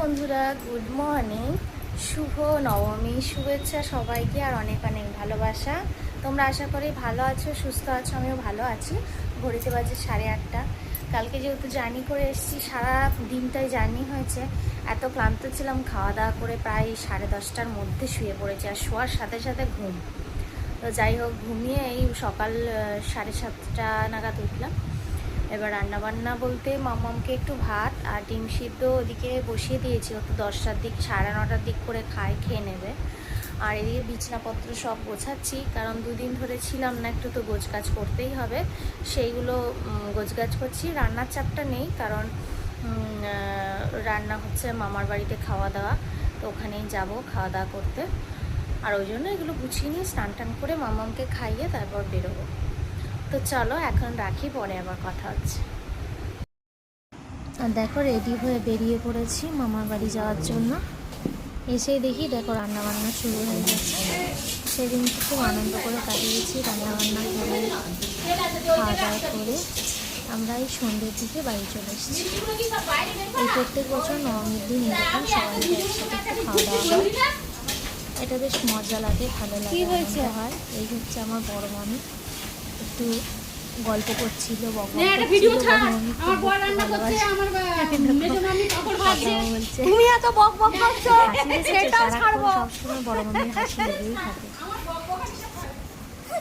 বন্ধুরা, good morning, শুভ নবমী, শুভেচ্ছা সবাইকে আর অনেক অনেক ভালোবাসা। তোমরা আশা করি ভালো আছো, সুস্থ আছো, আমিও ভালো আছি। ঘড়িতে বাজে 8:30। কালকে যেহেতু জার্নি করে এসেছি, সারা দিনটাই জার্নি হয়েছে, এত ক্লান্ত ছিলাম, খাওয়া দাওয়া করে প্রায় 10:30টার মধ্যে শুয়ে পড়েছি, আর শোয়ার সাথে সাথে ঘুম। তো যাই হোক, ঘুমিয়ে এই সকাল 7:30 নাগাদ উঠলাম। এবার রান্নাবান্না বলতে মাম্মামকে একটু ভাত আর ডিম সিদ্ধ ওদিকে বসিয়ে দিয়েছি, ও তো 10টার দিক 9:30টার দিক করে খেয়ে নেবে। আর এদিকে বিছনাপত্র সব গোছাচ্ছি, কারণ দুদিন ধরে ছিলাম না, একটু তো গোছগাছ করতেই হবে, সেইগুলো গোছগাছ করছি। রান্নার চাপটা নেই, কারণ রান্না হচ্ছে মামার বাড়িতে খাওয়া দাওয়া, তো ওখানেই যাব খাওয়া দাওয়া করতে। আর ওই জন্য এগুলো গুছিয়ে নিয়ে স্নান টান করে মামামকে খাইয়ে তারপর বেরোবো। তো চলো এখন রাখি, পরে আবার কথা হচ্ছে। আর দেখো, রেডি হয়ে বেরিয়ে পড়েছি মামার বাড়ি যাওয়ার জন্য। এসেই দেখি দেখো রান্নাবান্না শুরু হয়ে গেছে। সেদিন খুব আনন্দ করে কাটিয়েছি, রান্নাবান্না করে খাওয়া দাওয়া করে আমরা এই সন্ধ্যের দিকে বাড়ি চলে এসেছি। এই প্রত্যেক বছর নবমীর দিন এরকম সবাই একসাথে খাওয়া দাওয়া হয়, এটা বেশ মজা লাগে, ভালো লাগে, আনন্দ হয়। এই হচ্ছে আমার বড় মামি, একটু গল্প করছিল, সবসময় বড় মামির হাসি লেগেই থাকে।